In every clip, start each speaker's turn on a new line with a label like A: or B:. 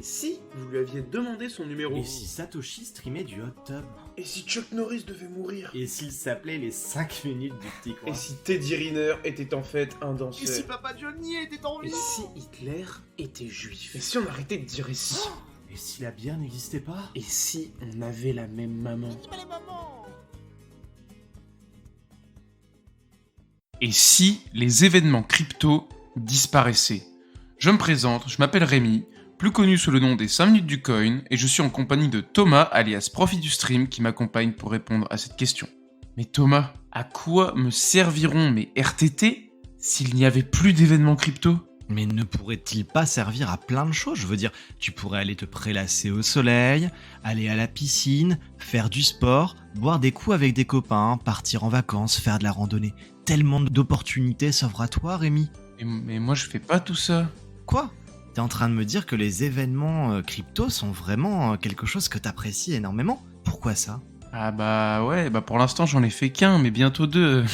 A: Et si vous lui aviez demandé son numéro?
B: Et si Satoshi streamait du hot tub?
A: Et si Chuck Norris devait mourir?
B: Et s'il s'appelait les 5 minutes du petit coin?
A: Et si Teddy Riner était en fait un danseur?
B: Et si Papa Johnny était en vie?
A: Et si Hitler était juif? Et si on arrêtait de dire et si?
B: Et si la bière n'existait pas?
A: Et si on avait la même maman?
C: Et si les événements crypto disparaissaient? Je me présente, je m'appelle Rémi, plus connu sous le nom des 5 minutes du coin, et je suis en compagnie de Thomas, alias Profit du Stream, qui m'accompagne pour répondre à cette question. Mais Thomas, à quoi me serviront mes RTT s'il n'y avait plus d'événements crypto?
D: Mais ne pourrait-il pas servir à plein de choses? Je veux dire, tu pourrais aller te prélasser au soleil, aller à la piscine, faire du sport, boire des coups avec des copains, partir en vacances, faire de la randonnée. Tellement d'opportunités s'offrent à toi, Rémi.
C: Mais moi je fais pas tout ça.
D: Quoi? T'es en train de me dire que les événements crypto sont vraiment quelque chose que t'apprécies énormément? Pourquoi ça?
C: Ah bah ouais, bah pour l'instant j'en ai fait qu'un, mais bientôt deux.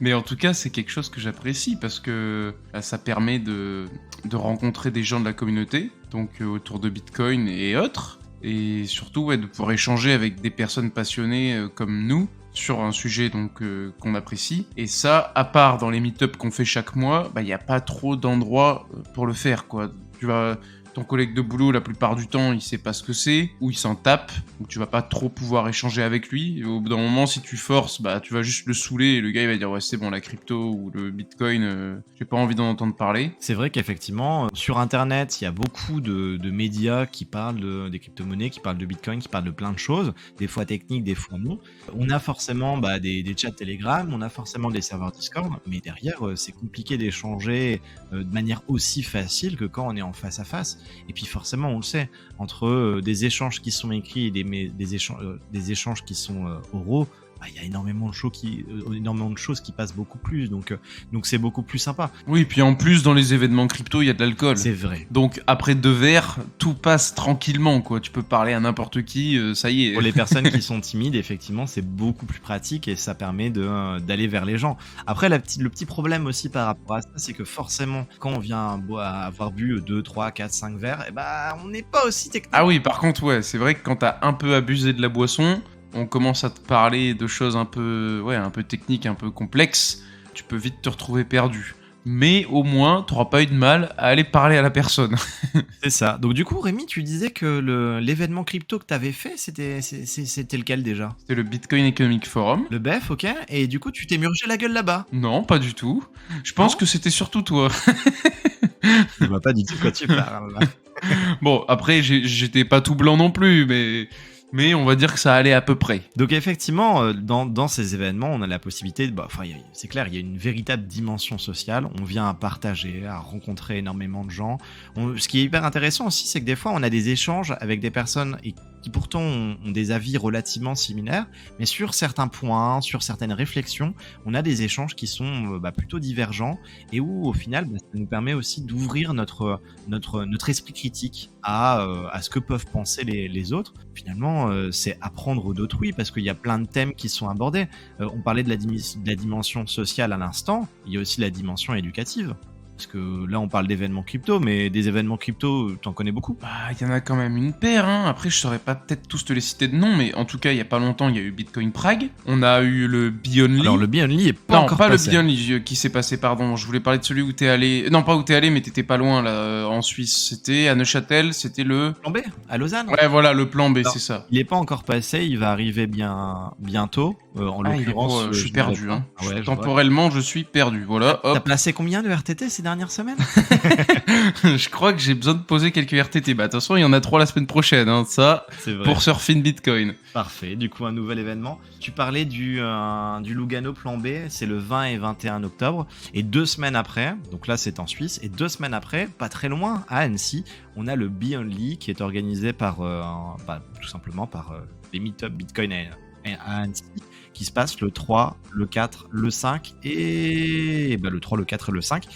C: Mais en tout cas c'est quelque chose que j'apprécie parce que bah, ça permet de rencontrer des gens de la communauté, donc autour de Bitcoin et autres, et surtout ouais, de pouvoir échanger avec des personnes passionnées comme nous sur un sujet donc qu'on apprécie. Et ça, à part dans les meet-up qu'on fait chaque mois, bah il y a pas trop d'endroits pour le faire quoi. Tu vas Ton collègue de boulot, la plupart du temps, il sait pas ce que c'est, ou il s'en tape, ou tu vas pas trop pouvoir échanger avec lui. Et au bout d'un moment, si tu forces, bah tu vas juste le saouler et le gars il va dire ouais c'est bon la crypto ou le Bitcoin, j'ai pas envie d'en entendre parler.
D: C'est vrai qu'effectivement, sur Internet, il y a beaucoup de médias qui parlent des crypto-monnaies, qui parlent de Bitcoin, qui parlent de plein de choses, des fois techniques, des fois non. On a forcément des chats Telegram, on a forcément des serveurs Discord, mais derrière, c'est compliqué d'échanger de manière aussi facile que quand on est en face à face. Et puis forcément, on le sait, entre des échanges qui sont écrits et des échanges qui sont oraux, il y a énormément de choses qui passent beaucoup plus, donc c'est beaucoup plus sympa.
C: Oui, puis en plus, dans les événements crypto, il y a de l'alcool.
D: C'est vrai.
C: Donc après 2 verres, tout passe tranquillement, quoi. Tu peux parler à n'importe qui, ça y est.
D: Pour les personnes qui sont timides, effectivement, c'est beaucoup plus pratique et ça permet d'aller vers les gens. Après, le petit problème aussi par rapport à ça, c'est que forcément, quand on vient avoir bu 2, 3, 4, 5 verres, on n'est pas aussi technique.
C: Ah oui, par contre, ouais, c'est vrai que quand t'as un peu abusé de la boisson, on commence à te parler de choses un peu techniques, un peu complexes, tu peux vite te retrouver perdu. Mais au moins, t'auras pas eu de mal à aller parler à la personne.
D: C'est ça. Donc du coup, Rémi, tu disais que l'événement crypto que t'avais fait, c'était lequel déjà?
C: C'était le Bitcoin Economic Forum.
D: Le BEF, ok. Et du coup, tu t'es murgé la gueule là-bas?
C: Non, pas du tout. Je pense que c'était surtout toi.
D: Je vois pas du tout quoi tu parles.
C: Bon, après, j'étais pas tout blanc non plus, mais on va dire que ça allait à peu près.
D: Donc effectivement, dans ces événements, on a la possibilité, c'est clair, il y a une véritable dimension sociale. On vient à partager, à rencontrer énormément de gens. Ce qui est hyper intéressant aussi, c'est que des fois, on a des échanges avec des personnes qui pourtant ont des avis relativement similaires, mais sur certains points, sur certaines réflexions, on a des échanges qui sont plutôt divergents et où au final, ça nous permet aussi d'ouvrir notre esprit critique à ce que peuvent penser les autres. Finalement, c'est apprendre d'autrui parce qu'il y a plein de thèmes qui sont abordés. On parlait de la dimension sociale à l'instant, il y a aussi la dimension éducative. Parce que là, on parle d'événements crypto, mais des événements crypto, t'en connais beaucoup?
C: Bah, il y en a quand même une paire, hein. Après, je saurais pas peut-être tous te les citer de nom, mais en tout cas, il y a pas longtemps, il y a eu Bitcoin Prague. On a eu le Beyondly.
D: Alors, le Beyondly est pas encore
C: passé. Non, pas
D: passé.
C: le Beyondly qui s'est passé, pardon. Je voulais parler de celui où t'es allé. Non, pas où t'es allé, mais t'étais pas loin, là, en Suisse. C'était à Neuchâtel, c'était le...
D: Plan B, à Lausanne.
C: Ouais, voilà, le plan B,
D: Alors,
C: c'est ça.
D: Il est pas encore passé, il va arriver bientôt. En l'occurrence,
C: je suis perdu, hein.
D: Ah ouais,
C: Temporellement, je suis perdu. Voilà, hop.
D: T'as placé combien de RTT ces dernières semaines?
C: Je crois que j'ai besoin de poser quelques RTT. Bah, de toute façon, il y en a 3 la semaine prochaine, hein. Ça,
D: C'est vrai.
C: pour Surfing Bitcoin.
D: Parfait, du coup un nouvel événement. Tu parlais du Lugano Plan B, c'est le 20 et 21 octobre. Et 2 semaines après, donc là c'est en Suisse, et 2 semaines après, pas très loin, à Annecy, on a le Beyondly qui est organisé tout simplement par les meet-up Bitcoin à Annecy, qui se passe le 3, le 4, le 5 et le 3, le 4 et le 5.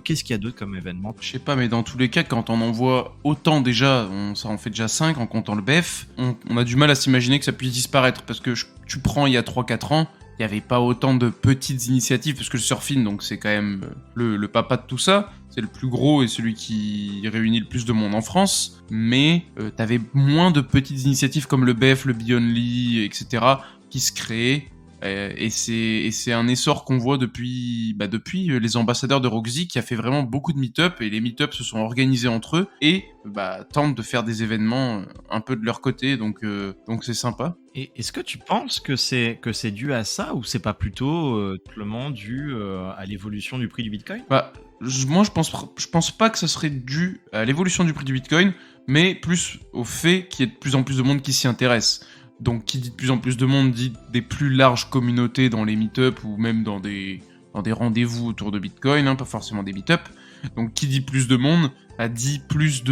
D: Qu'est-ce qu'il y a d'autre comme événement?
C: Je sais pas, mais dans tous les cas, quand on en voit autant déjà, ça en fait déjà 5 en comptant le BEF, on a du mal à s'imaginer que ça puisse disparaître, parce que tu prends il y a 3-4 ans, il n'y avait pas autant de petites initiatives, parce que le surfing, donc c'est quand même le papa de tout ça. c'est le plus gros et celui qui réunit le plus de monde en France, mais t'avais moins de petites initiatives comme le BEF, le Beyondly, etc. qui se créaient. Et c'est un essor qu'on voit depuis les ambassadeurs de Roxy qui a fait vraiment beaucoup de meet-up, et les meet-up se sont organisés entre eux et tentent de faire des événements un peu de leur côté, donc c'est sympa.
D: Et est-ce que tu penses que c'est dû à ça, ou c'est pas plutôt simplement dû à l'évolution du prix du Bitcoin?
C: Moi je pense pas que ça serait dû à l'évolution du prix du Bitcoin, mais plus au fait qu'il y ait de plus en plus de monde qui s'y intéresse. Donc qui dit de plus en plus de monde dit des plus larges communautés dans les meet-up ou même dans des rendez-vous autour de Bitcoin, pas forcément des meet-up. Donc qui dit plus de monde a dit plus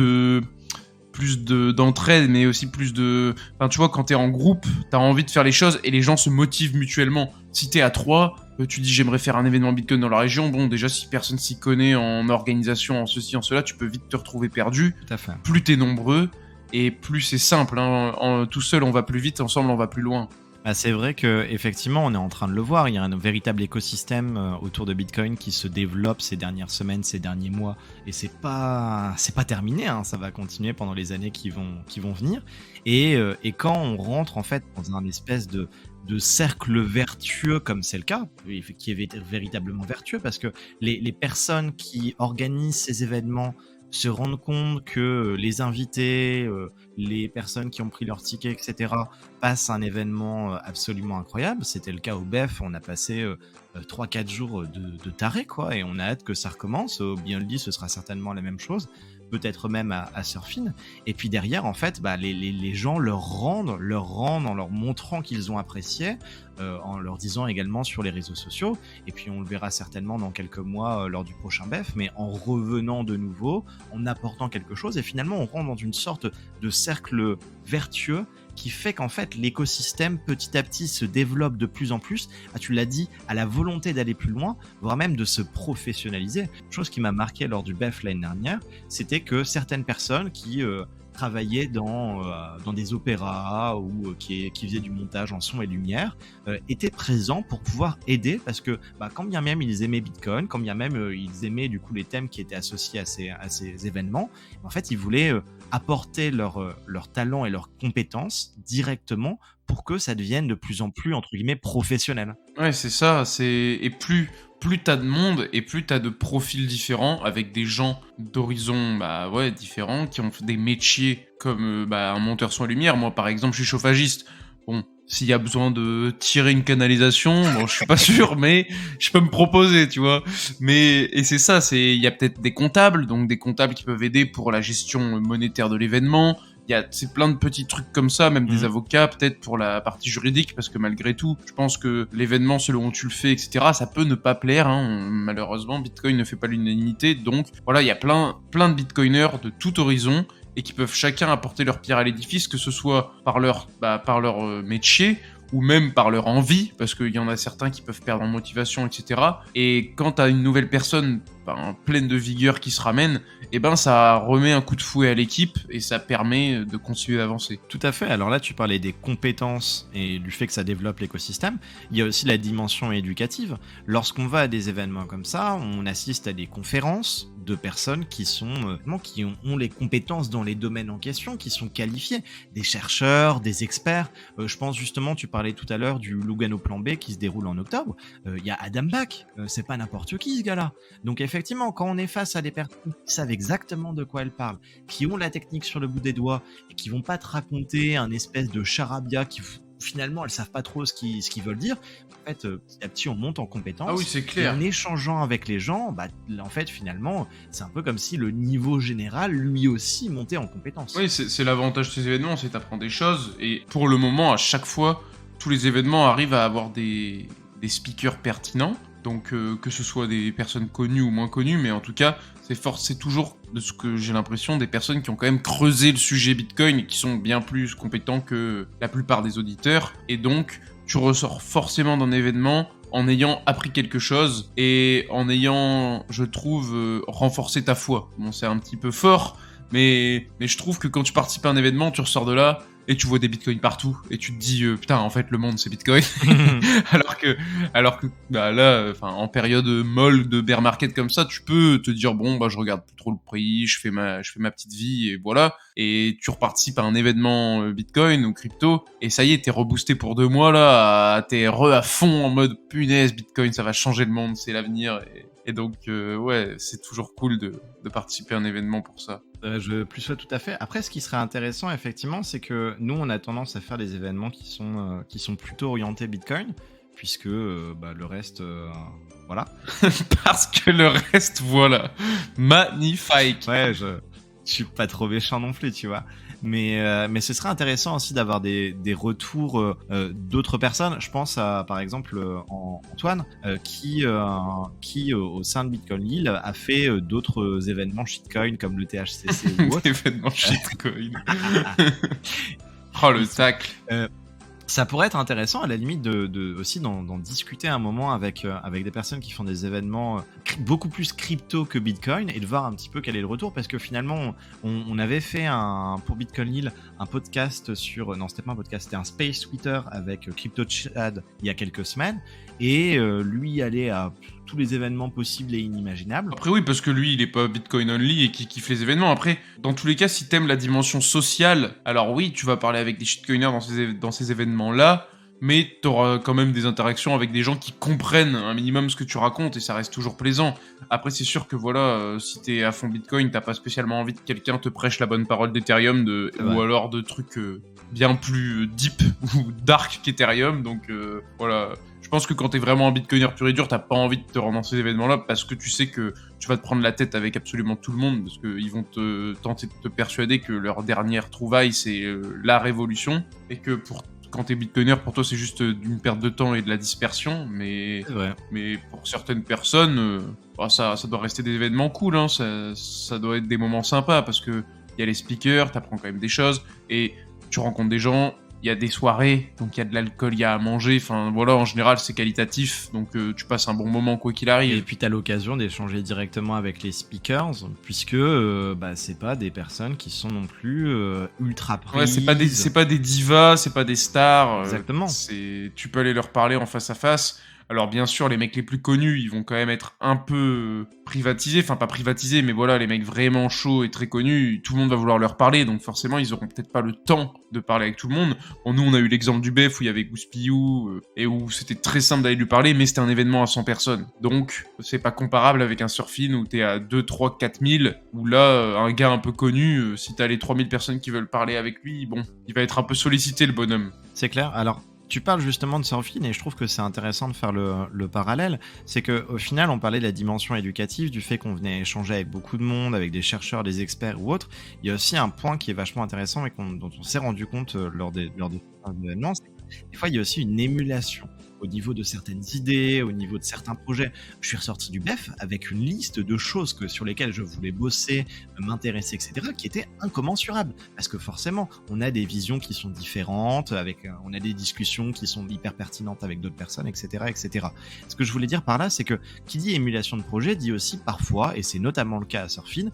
C: d'entraide, mais aussi plus de... Enfin, tu vois, quand t'es en groupe, t'as envie de faire les choses et les gens se motivent mutuellement. Si t'es à 3, tu dis j'aimerais faire un événement Bitcoin dans la région, bon, déjà, si personne s'y connaît en organisation, en ceci, en cela, tu peux vite te retrouver perdu.
D: Tout à fait.
C: Plus t'es nombreux, et plus c'est simple, tout seul on va plus vite, ensemble on va plus loin.
D: C'est vrai qu'effectivement, on est en train de le voir. Il y a un véritable écosystème autour de Bitcoin qui se développe ces dernières semaines, ces derniers mois. Et c'est pas terminé, ça va continuer pendant les années qui vont venir. Et quand on rentre en fait dans un espèce de cercle vertueux, comme c'est le cas, qui est véritablement vertueux, parce que les personnes qui organisent ces événements se rendre compte que les invités, les personnes qui ont pris leur ticket, etc., passent un événement absolument incroyable. C'était le cas au BEF, on a passé 3-4 jours de taré, quoi, et on a hâte que ça recommence. Au Beyondly, ce sera certainement la même chose, peut-être même à Surfin. Et puis derrière, en fait, les gens leur rendent en leur montrant qu'ils ont apprécié, en leur disant également sur les réseaux sociaux, et puis on le verra certainement dans quelques mois lors du prochain BEF, mais en revenant de nouveau, en apportant quelque chose, et finalement on rentre dans une sorte de cercle vertueux qui fait qu'en fait l'écosystème petit à petit se développe de plus en plus, tu l'as dit, à la volonté d'aller plus loin, voire même de se professionnaliser. Chose qui m'a marqué lors du BEF l'année dernière, c'était que certaines personnes qui travaillaient dans des opéras ou qui faisaient du montage en son et lumière étaient présents pour pouvoir aider, parce que quand bien même ils aimaient Bitcoin, quand bien même ils aimaient du coup les thèmes qui étaient associés à ces événements, en fait ils voulaient apporter leur talent et leurs compétences directement pour que ça devienne de plus en plus entre guillemets professionnel.
C: Ouais, c'est ça, et plus t'as de monde et plus t'as de profils différents avec des gens d'horizons différents qui ont fait des métiers comme un monteur son et lumière. Moi par exemple je suis chauffagiste. Bon, s'il y a besoin de tirer une canalisation, bon, je suis pas sûr, mais je peux me proposer, tu vois. Et c'est ça, il y a peut-être des comptables, donc des comptables qui peuvent aider pour la gestion monétaire de l'événement. C'est plein de petits trucs comme ça, même des avocats peut-être pour la partie juridique, parce que malgré tout, je pense que l'événement selon où tu le fais, etc., ça peut ne pas plaire, malheureusement, Bitcoin ne fait pas l'unanimité, donc voilà, il y a plein de Bitcoiners de tout horizon, et qui peuvent chacun apporter leur pierre à l'édifice, que ce soit par leur métier, ou même par leur envie, parce qu'il y en a certains qui peuvent perdre en motivation, etc. Et quand t'as une nouvelle personne pleine de vigueur qui se ramène, ça remet un coup de fouet à l'équipe et ça permet de continuer d'avancer.
D: Tout à fait. Alors là, tu parlais des compétences et du fait que ça développe l'écosystème. Il y a aussi la dimension éducative. Lorsqu'on va à des événements comme ça, on assiste à des conférences de personnes qui ont les compétences dans les domaines en question, qui sont qualifiées, des chercheurs, des experts. Je pense justement, tu parlais tout à l'heure du Lugano Plan B qui se déroule en octobre. Il y a Adam Back, c'est pas n'importe qui ce gars-là. Donc effectivement, quand on est face à des personnes qui savent exactement de quoi elles parlent, qui ont la technique sur le bout des doigts et qui vont pas te raconter un espèce de charabia qui finalement elles savent pas trop ce qu'ils veulent dire, en fait petit à petit on monte en compétence.
C: Ah oui, c'est clair.
D: Et en échangeant avec les gens, en fait finalement c'est un peu comme si le niveau général lui aussi montait en compétence.
C: Oui, c'est l'avantage de ces événements, c'est t'apprends des choses, et pour le moment à chaque fois tous les événements arrivent à avoir des speakers pertinents. Donc que ce soit des personnes connues ou moins connues, mais en tout cas, c'est toujours, de ce que j'ai l'impression, des personnes qui ont quand même creusé le sujet Bitcoin et qui sont bien plus compétents que la plupart des auditeurs. Et donc, tu ressors forcément d'un événement en ayant appris quelque chose et en ayant, je trouve, renforcé ta foi. Bon, c'est un petit peu fort, mais je trouve que quand tu participes à un événement, tu ressors de là et tu vois des bitcoins partout et tu te dis putain en fait le monde c'est bitcoin alors que bah là en période molle de bear market comme ça tu peux te dire bon bah je regarde plus trop le prix, je fais ma petite vie et voilà, et tu reparticipes à un événement bitcoin ou crypto et ça y est t'es reboosté pour 2 mois là, t'es à fond en mode punaise bitcoin ça va changer le monde, c'est l'avenir et donc ouais c'est toujours cool de participer à un événement pour ça.
D: Je plus sois tout à fait. Après, ce qui serait intéressant, effectivement, c'est que nous, on a tendance à faire des événements qui sont plutôt orientés Bitcoin, puisque le reste, voilà.
C: Parce que le reste, voilà. Magnifique.
D: Ouais, je suis pas trop méchant non plus, tu vois. Mais ce serait intéressant aussi d'avoir des retours d'autres personnes. Je pense à, par exemple, Antoine, qui au sein de Bitcoin Lille, a fait d'autres événements shitcoin comme le THCC ou autre.
C: Événement shitcoin. Oh, le tacle.
D: Ça pourrait être intéressant à la limite aussi d'en discuter un moment avec des personnes qui font des événements beaucoup plus crypto que Bitcoin et de voir un petit peu quel est le retour, parce que finalement on avait fait pour Bitcoin Lille un podcast non c'était pas un podcast, c'était un space Twitter avec Crypto Chad il y a quelques semaines et lui allait à tous les événements possibles et inimaginables.
C: Après oui, parce que lui, il est pas Bitcoin only et qui kiffe les événements. Après, dans tous les cas, si t'aimes la dimension sociale, alors oui, tu vas parler avec des shitcoiners dans ces événements-là, mais t'auras quand même des interactions avec des gens qui comprennent un minimum ce que tu racontes et ça reste toujours plaisant. Après, c'est sûr que voilà, si t'es à fond Bitcoin, t'as pas spécialement envie que quelqu'un te prêche la bonne parole d'Ethereum ou alors de trucs bien plus deep ou dark qu'Ethereum. Donc voilà. Je pense que quand t'es vraiment un bitcoiner pur et dur, t'as pas envie de te rendre dans ces événements-là parce que tu sais que tu vas te prendre la tête avec absolument tout le monde parce qu'ils vont tenter de te persuader que leur dernière trouvaille c'est la révolution et que quand t'es bitcoiner, pour toi c'est juste une perte de temps et de la dispersion, mais pour certaines personnes, ça doit rester des événements cool, hein, ça doit être des moments sympas parce que y a les speakers, t'apprends quand même des choses et tu rencontres des gens. Il y a des soirées, donc il y a de l'alcool, il y a à manger, enfin voilà, en général c'est qualitatif, donc tu passes un bon moment quoi qu'il arrive.
D: Et puis tu as l'occasion d'échanger directement avec les speakers, puisque c'est pas des personnes qui sont non plus ultra prises.
C: Ouais, c'est pas des divas, c'est pas des stars.
D: Exactement.
C: Tu peux aller leur parler en face à face. Alors bien sûr, les mecs les plus connus, ils vont quand même être un peu privatisés, enfin pas privatisés, mais voilà, les mecs vraiment chauds et très connus, tout le monde va vouloir leur parler, donc forcément ils auront peut-être pas le temps de parler avec tout le monde. Bon, nous on a eu l'exemple du BEF où il y avait Gouspillou et où c'était très simple d'aller lui parler, mais c'était un événement à 100 personnes. Donc c'est pas comparable avec un Surfin où t'es à 2, 3, 4 000, où là, un gars un peu connu, si t'as les 3000 personnes qui veulent parler avec lui, bon, il va être un peu sollicité le bonhomme.
D: C'est clair, alors... Tu parles justement de Surfin et je trouve que c'est intéressant de faire le parallèle. C'est qu'au final, on parlait de la dimension éducative, du fait qu'on venait échanger avec beaucoup de monde, avec des chercheurs, des experts ou autres. Il y a aussi un point qui est vachement intéressant et dont on s'est rendu compte lors des événements, c'est que des fois, il y a aussi une émulation au niveau de certaines idées, au niveau de certains projets. Je suis ressorti du BEF avec une liste de choses sur lesquelles je voulais bosser, m'intéresser, etc., qui étaient incommensurables. Parce que forcément, on a des visions qui sont différentes, on a des discussions qui sont hyper pertinentes avec d'autres personnes, etc., etc. Ce que je voulais dire par là, c'est que qui dit émulation de projet dit aussi parfois, et c'est notamment le cas à Surfin,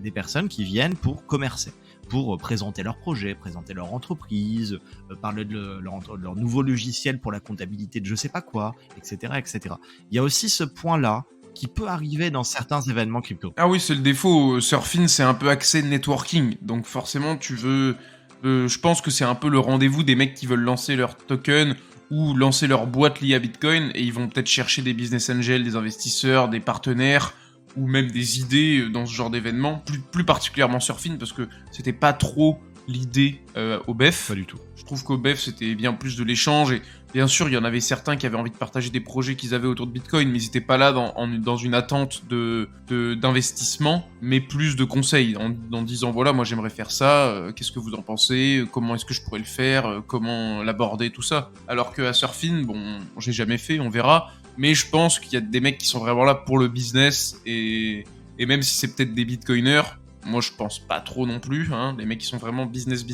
D: des personnes qui viennent pour commercer, pour présenter leur projet, présenter leur entreprise, parler de leur nouveau logiciel pour la comptabilité de je sais pas quoi, etc., etc. Il y a aussi ce point-là qui peut arriver dans certains événements crypto.
C: Ah oui, c'est le défaut. Surfin, c'est un peu axé networking. Donc forcément, tu veux... je pense que c'est un peu le rendez-vous des mecs qui veulent lancer leur token ou lancer leur boîte liée à Bitcoin et ils vont peut-être chercher des business angels, des investisseurs, des partenaires ou même des idées dans ce genre d'événement, plus particulièrement Surfin, parce que c'était pas trop l'idée au BEF.
D: Pas du tout.
C: Je trouve qu'au BEF, c'était bien plus de l'échange, et bien sûr, il y en avait certains qui avaient envie de partager des projets qu'ils avaient autour de Bitcoin, mais ils n'étaient pas là dans une attente d'investissement, mais plus de conseils, en disant, voilà, moi j'aimerais faire ça, qu'est-ce que vous en pensez, comment est-ce que je pourrais le faire, comment l'aborder, tout ça. Alors qu'à Surfin, bon, j'ai jamais fait, on verra, mais je pense qu'il y a des mecs qui sont vraiment là pour le business, et même si c'est peut-être des bitcoiners, moi je pense pas trop non plus, hein. Les mecs qui sont vraiment business,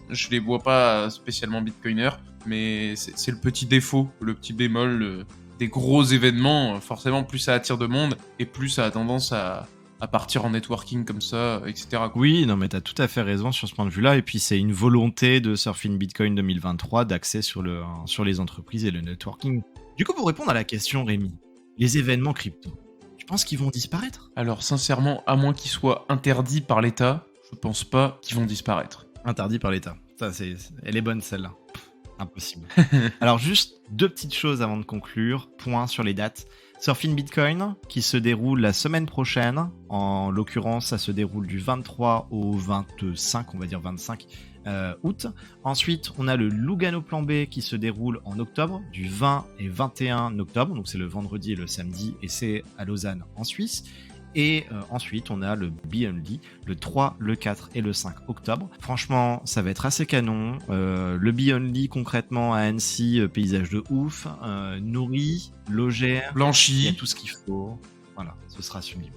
C: je les vois pas spécialement bitcoiners, mais c'est le petit défaut, le petit bémol des gros événements. Forcément, plus ça attire de monde, et plus ça a tendance à à partir en networking comme ça, etc. quoi.
D: Oui, non, mais t'as tout à fait raison sur ce point de vue-là. Et puis, c'est une volonté de Surfing Bitcoin 2023 d'accès sur les entreprises et le networking. Du coup, pour répondre à la question, Rémi, les événements crypto, tu penses qu'ils vont disparaître?
C: Alors sincèrement, à moins qu'ils soient interdits par l'État, je pense pas qu'ils vont disparaître.
D: Interdit par l'État. Ça, elle est bonne celle-là. Impossible. Alors juste 2 petites choses avant de conclure. Point sur les dates. Surfing Bitcoin qui se déroule la semaine prochaine. En l'occurrence, ça se déroule du 23 au 25, on va dire 25 août. Ensuite, on a le Lugano Plan B qui se déroule en octobre, du 20 et 21 octobre. Donc c'est le vendredi et le samedi et c'est à Lausanne en Suisse. Et ensuite, on a le Be-Only, le 3, le 4 et le 5 octobre. Franchement, ça va être assez canon. Le Be-Only, concrètement, à Annecy, paysage de ouf, nourri, logé, il y a
C: Blanchi.
D: tout ce qu'il faut. Voilà, ce sera sublime.